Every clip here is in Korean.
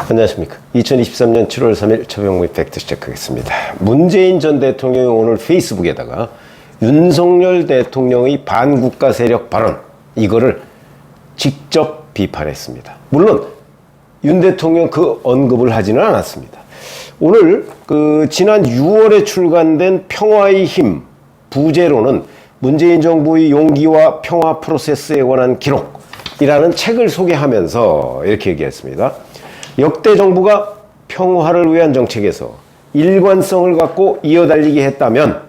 안녕하십니까. 2023년 7월 3일 최병무의 팩트 시작하겠습니다. 문재인 전 대통령이 오늘 페이스북에다가 윤석열 대통령의 반국가 세력 발언, 이거를 직접 비판했습니다. 물론 윤 대통령 그 언급을 하지는 않았습니다. 오늘 지난 6월에 출간된 평화의 힘 부제로는 문재인 정부의 용기와 평화 프로세스에 관한 기록이라는 책을 소개하면서 이렇게 얘기했습니다. 역대 정부가 평화를 위한 정책에서 일관성을 갖고 이어달리게 했다면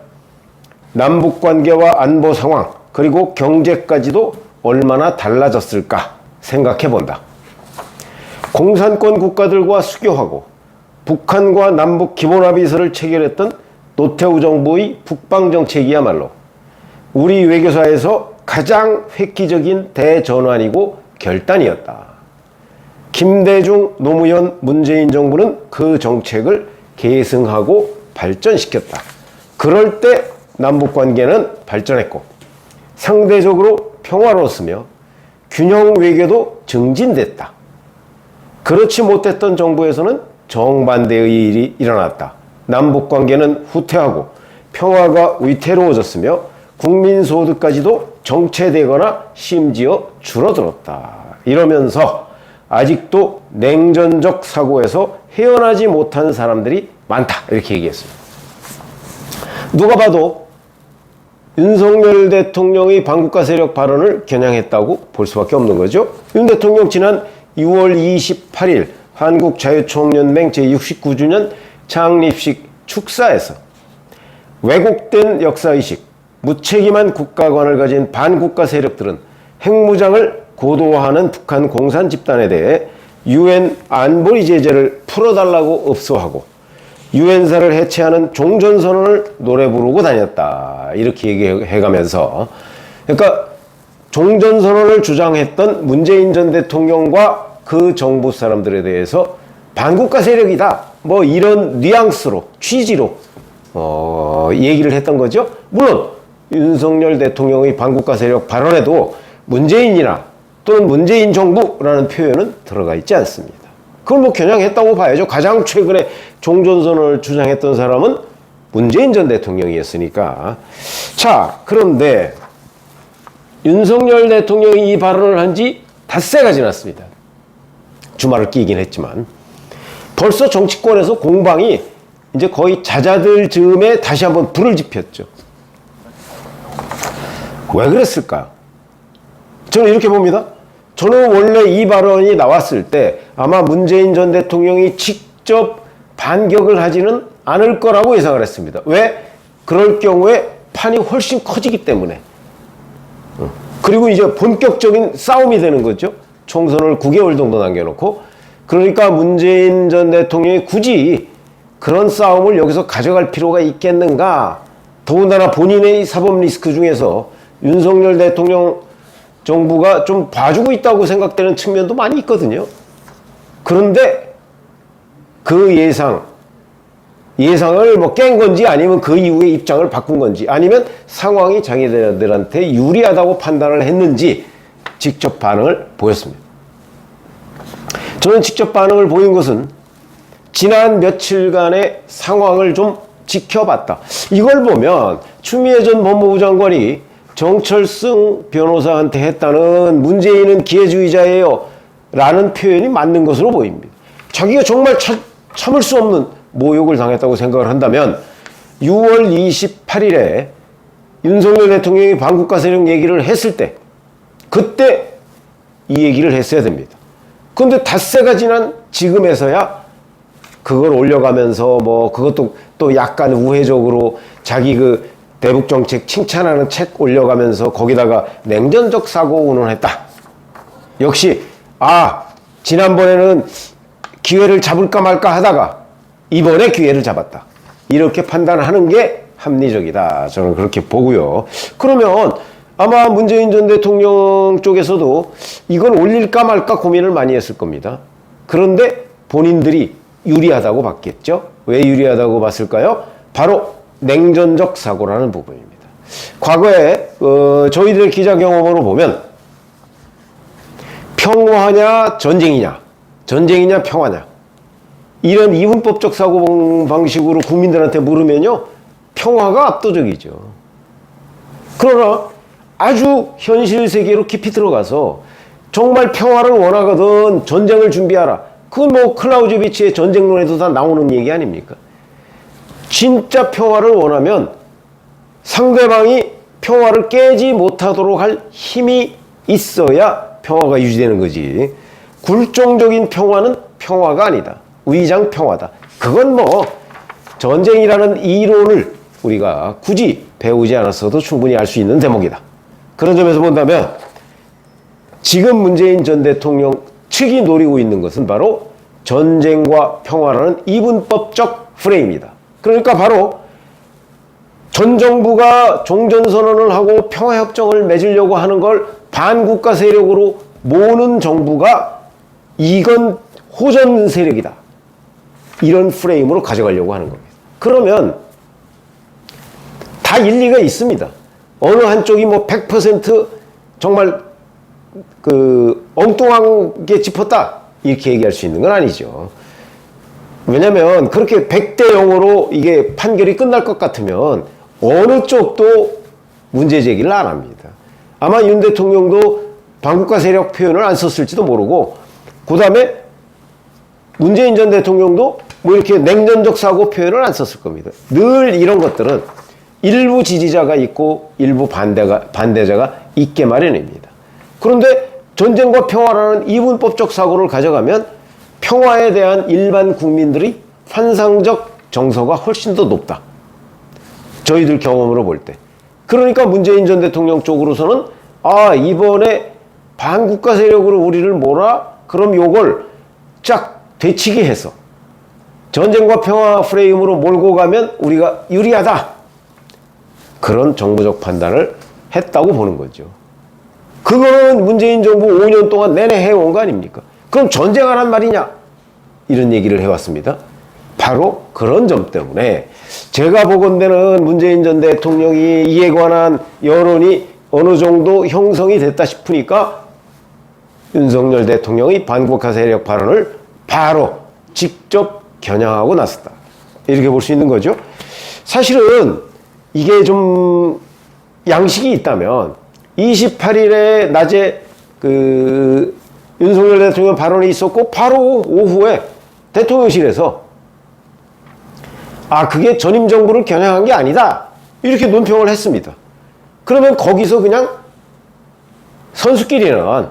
남북관계와 안보 상황 그리고 경제까지도 얼마나 달라졌을까 생각해본다. 공산권 국가들과 수교하고 북한과 남북 기본합의서를 체결했던 노태우 정부의 북방정책이야말로 우리 외교사에서 가장 획기적인 대전환이고 결단이었다. 김대중, 노무현, 문재인 정부는 그 정책을 계승하고 발전시켰다. 그럴 때 남북관계는 발전했고 상대적으로 평화로웠으며 균형 외교도 증진됐다. 그렇지 못했던 정부에서는 정반대의 일이 일어났다. 남북관계는 후퇴하고 평화가 위태로워졌으며 국민소득까지도 정체되거나 심지어 줄어들었다. 이러면서 아직도 냉전적 사고에서 헤어나지 못한 사람들이 많다. 이렇게 얘기했습니다. 누가 봐도 윤석열 대통령의 반국가 세력 발언을 겨냥했다고 볼 수밖에 없는 거죠. 윤 대통령 지난 6월 28일 한국자유총연맹 제69주년 창립식 축사에서 왜곡된 역사의식, 무책임한 국가관을 가진 반국가 세력들은 핵무장을 고도화하는 북한 공산 집단에 대해 유엔 안보리 제재를 풀어달라고 읍소하고 유엔사를 해체하는 종전선언을 노래 부르고 다녔다. 이렇게 얘기해가면서, 그러니까 종전선언을 주장했던 문재인 전 대통령과 그 정부 사람들에 대해서 반국가 세력이다. 뭐 이런 뉘앙스로, 취지로 얘기를 했던 거죠. 물론 윤석열 대통령의 반국가 세력 발언에도 문재인이나 또는 문재인 정부라는 표현은 들어가 있지 않습니다. 그걸 뭐 겨냥했다고 봐야죠. 가장 최근에 종전선언을 주장했던 사람은 문재인 전 대통령이었으니까. 자, 그런데 윤석열 대통령이 이 발언을 한 지 닷새가 지났습니다. 주말을 끼긴 했지만 벌써 정치권에서 공방이 이제 거의 잦아들 즈음에 다시 한번 불을 지폈죠. 왜 그랬을까요? 저는 이렇게 봅니다. 저는 원래 이 발언이 나왔을 때 아마 문재인 전 대통령이 직접 반격을 하지는 않을 거라고 예상을 했습니다. 왜? 그럴 경우에 판이 훨씬 커지기 때문에. 그리고 이제 본격적인 싸움이 되는 거죠. 총선을 9개월 정도 남겨놓고. 그러니까 문재인 전 대통령이 굳이 그런 싸움을 여기서 가져갈 필요가 있겠는가. 더군다나 본인의 사법 리스크 중에서 윤석열 대통령 정부가 좀 봐주고 있다고 생각되는 측면도 많이 있거든요. 그런데 그 예상을 뭐 깬 건지 아니면 그 이후에 입장을 바꾼 건지 아니면 상황이 자기들한테 유리하다고 판단을 했는지 직접 반응을 보였습니다. 저는 직접 반응을 보인 것은 지난 며칠간의 상황을 좀 지켜봤다. 이걸 보면 추미애 전 법무부 장관이 정철승 변호사한테 했다는 문재인은 기회주의자예요 라는 표현이 맞는 것으로 보입니다. 자기가 정말 참을 수 없는 모욕을 당했다고 생각을 한다면 6월 28일에 윤석열 대통령이 반국가 세력 얘기를 했을 때 그때 이 얘기를 했어야 됩니다. 그런데 닷새가 지난 지금에서야 그걸 올려가면서 뭐 그것도 또 약간 우회적으로 자기 그 대북 정책 칭찬하는 책 올려가면서 거기다가 냉전적 사고 운운했다. 역시 지난번에는 기회를 잡을까 말까 하다가 이번에 기회를 잡았다. 이렇게 판단하는 게 합리적이다. 저는 그렇게 보고요. 그러면 아마 문재인 전 대통령 쪽에서도 이걸 올릴까 말까 고민을 많이 했을 겁니다. 그런데 본인들이 유리하다고 봤겠죠. 왜 유리하다고 봤을까요? 바로 냉전적 사고라는 부분입니다. 과거에 저희들 기자 경험으로 보면 평화냐 전쟁이냐 평화냐 이런 이분법적 사고방식으로 국민들한테 물으면요, 평화가 압도적이죠. 그러나 아주 현실 세계로 깊이 들어가서 정말 평화를 원하거든 전쟁을 준비하라. 그건 뭐 클라우제비치의 전쟁론에도 다 나오는 얘기 아닙니까? 진짜 평화를 원하면 상대방이 평화를 깨지 못하도록 할 힘이 있어야 평화가 유지되는 거지. 굴종적인 평화는 평화가 아니다. 위장 평화다. 그건 뭐 전쟁이라는 이론을 우리가 굳이 배우지 않았어도 충분히 알 수 있는 대목이다. 그런 점에서 본다면 지금 문재인 전 대통령 측이 노리고 있는 것은 바로 전쟁과 평화라는 이분법적 프레임이다. 그러니까 바로 전 정부가 종전선언을 하고 평화협정을 맺으려고 하는 걸 반국가 세력으로 모으는 정부가 이건 호전 세력이다. 이런 프레임으로 가져가려고 하는 겁니다. 그러면 다 일리가 있습니다. 어느 한쪽이 뭐 100% 정말 엉뚱하게 짚었다 이렇게 얘기할 수 있는 건 아니죠. 왜냐하면 그렇게 100대 0으로 이게 판결이 끝날 것 같으면 어느 쪽도 문제 제기를 안 합니다. 아마 윤 대통령도 반국가 세력 표현을 안 썼을지도 모르고, 그 다음에 문재인 전 대통령도 뭐 이렇게 냉전적 사고 표현을 안 썼을 겁니다. 늘 이런 것들은 일부 지지자가 있고 일부 반대자가 있게 마련입니다. 그런데 전쟁과 평화라는 이분법적 사고를 가져가면 평화에 대한 일반 국민들의 환상적 정서가 훨씬 더 높다. 저희들 경험으로 볼 때. 그러니까 문재인 전 대통령 쪽으로서는 이번에 반국가 세력으로 우리를 몰아? 그럼 요걸 쫙 되치게 해서 전쟁과 평화 프레임으로 몰고 가면 우리가 유리하다. 그런 정부적 판단을 했다고 보는 거죠. 그거는 문재인 정부 5년 동안 내내 해온 거 아닙니까? 그럼 전쟁하란 말이냐? 이런 얘기를 해왔습니다. 바로 그런 점 때문에 제가 보건대는 문재인 전 대통령이 이에 관한 여론이 어느 정도 형성이 됐다 싶으니까 윤석열 대통령의 반국가 세력 발언을 바로 직접 겨냥하고 나섰다. 이렇게 볼 수 있는 거죠. 사실은 이게 좀 양식이 있다면 28일에 낮에 윤석열 대통령 발언이 있었고 바로 오후에 대통령실에서 그게 전임 정부를 겨냥한 게 아니다. 이렇게 논평을 했습니다. 그러면 거기서 그냥 선수끼리는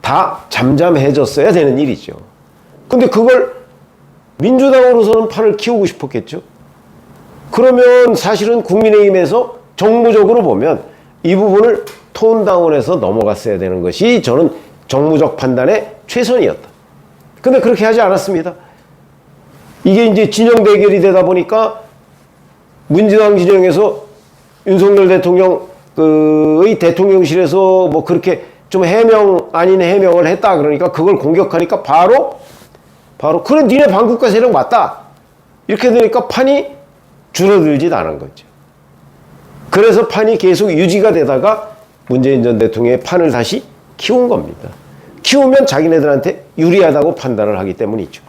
다 잠잠해졌어야 되는 일이죠. 근데 그걸 민주당으로서는 판을 키우고 싶었겠죠. 그러면 사실은 국민의힘에서 정무적으로 보면 이 부분을 톤다운해서 넘어갔어야 되는 것이 저는 정무적 판단의 최선이었다. 근데 그렇게 하지 않았습니다. 이게 이제 진영 대결이 되다 보니까 민주당 진영에서 윤석열 대통령의 대통령실에서 뭐 그렇게 좀 해명 아닌 해명을 했다 그러니까 그걸 공격하니까 바로 그래 니네 반국가 세력 맞다 이렇게 되니까 판이 줄어들지도 않은 거죠. 그래서 판이 계속 유지가 되다가 문재인 전 대통령의 판을 다시 키운 겁니다. 키우면 자기네들한테 유리하다고 판단을 하기 때문이죠.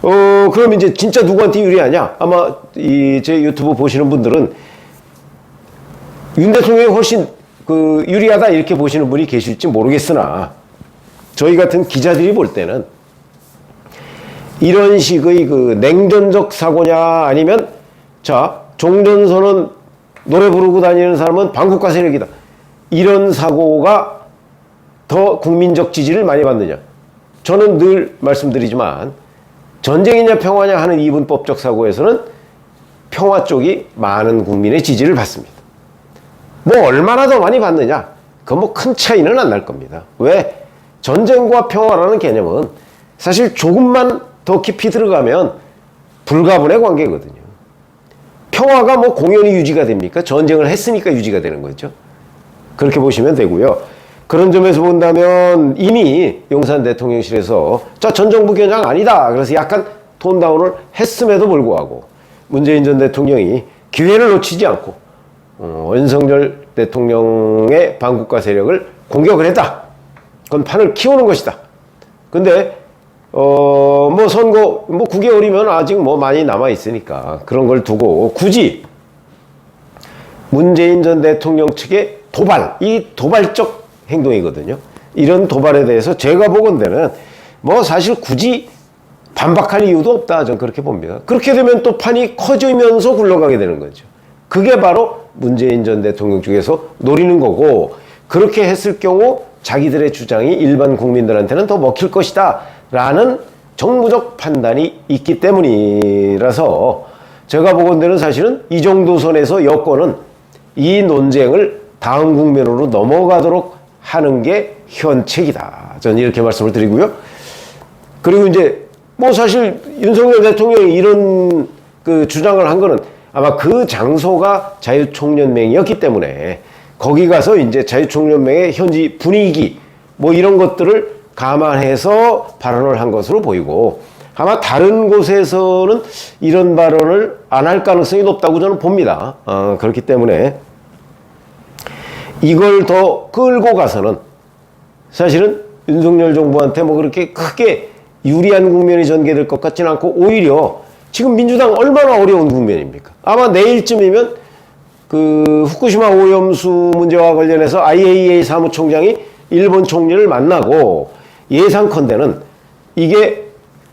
그럼 이제 진짜 누구한테 유리하냐? 아마 제 유튜브 보시는 분들은 윤 대통령이 훨씬 유리하다 이렇게 보시는 분이 계실지 모르겠으나 저희 같은 기자들이 볼 때는 이런 식의 냉전적 사고냐 아니면 종전선언 노래 부르고 다니는 사람은 반국가 세력이다. 이런 사고가 더 국민적 지지를 많이 받느냐. 저는 늘 말씀드리지만 전쟁이냐 평화냐 하는 이분법적 사고에서는 평화 쪽이 많은 국민의 지지를 받습니다. 뭐 얼마나 더 많이 받느냐? 그건 뭐 큰 차이는 안 날 겁니다. 왜? 전쟁과 평화라는 개념은 사실 조금만 더 깊이 들어가면 불가분의 관계거든요. 평화가 뭐 공연히 유지가 됩니까? 전쟁을 했으니까 유지가 되는 거죠. 그렇게 보시면 되고요. 그런 점에서 본다면 이미 용산 대통령실에서 전 정부 겨냥 아니다. 그래서 약간 톤다운을 했음에도 불구하고 문재인 전 대통령이 기회를 놓치지 않고 윤석열 대통령의 반국가 세력을 공격을 했다. 그건 판을 키우는 것이다. 근데 뭐 선거, 뭐 9개월이면 아직 뭐 많이 남아있으니까 그런 걸 두고 굳이 문재인 전 대통령 측의 도발, 이 도발적 행동이거든요. 이런 도발에 대해서 제가 보건대는 뭐 사실 굳이 반박할 이유도 없다. 저는 그렇게 봅니다. 그렇게 되면 또 판이 커지면서 굴러가게 되는 거죠. 그게 바로 문재인 전 대통령 쪽에서 노리는 거고, 그렇게 했을 경우 자기들의 주장이 일반 국민들한테는 더 먹힐 것이다 라는 정무적 판단이 있기 때문이라서 제가 보건대는 사실은 이 정도 선에서 여권은 이 논쟁을 다음 국면으로 넘어가도록 하는 게 현책이다. 저는 이렇게 말씀을 드리고요. 그리고 이제 뭐 사실 윤석열 대통령이 이런 그 주장을 한 거는 아마 그 장소가 자유총연맹이었기 때문에 거기 가서 이제 자유총연맹의 현지 분위기 뭐 이런 것들을 감안해서 발언을 한 것으로 보이고, 아마 다른 곳에서는 이런 발언을 안 할 가능성이 높다고 저는 봅니다. 그렇기 때문에 이걸 더 끌고 가서는 사실은 윤석열 정부한테 뭐 그렇게 크게 유리한 국면이 전개될 것 같지는 않고, 오히려 지금 민주당 얼마나 어려운 국면입니까? 아마 내일쯤이면 그 후쿠시마 오염수 문제와 관련해서 IAEA 사무총장이 일본 총리를 만나고, 예상컨대는 이게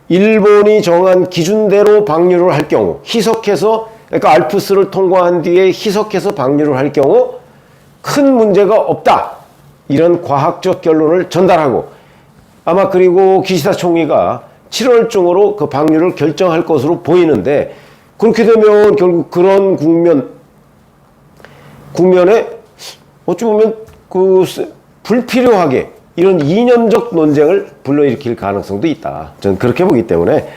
일본이 정한 기준대로 방류를 할 경우, 희석해서, 그러니까 알프스를 통과한 뒤에 희석해서 방류를 할 경우 큰 문제가 없다, 이런 과학적 결론을 전달하고, 아마 그리고 기시다 총리가 7월 중으로 그 방류를 결정할 것으로 보이는데, 그렇게 되면 결국 그런 국면에 어찌 보면 그 불필요하게 이런 이념적 논쟁을 불러일으킬 가능성도 있다. 저는 그렇게 보기 때문에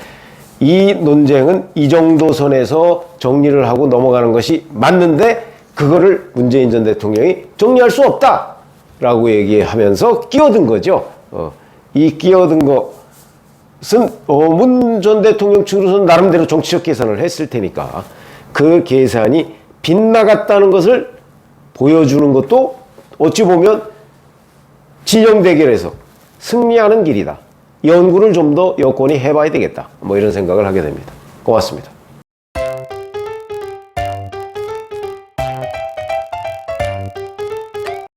이 논쟁은 이 정도 선에서 정리를 하고 넘어가는 것이 맞는데, 그거를 문재인 전 대통령이 정리할 수 없다라고 얘기하면서 끼어든 거죠. 이 끼어든 것은 문 전 대통령 측으로서는 나름대로 정치적 계산을 했을 테니까 그 계산이 빗나갔다는 것을 보여주는 것도 어찌 보면 진영 대결에서 승리하는 길이다. 연구를 좀 더 여권이 해봐야 되겠다. 뭐 이런 생각을 하게 됩니다. 고맙습니다.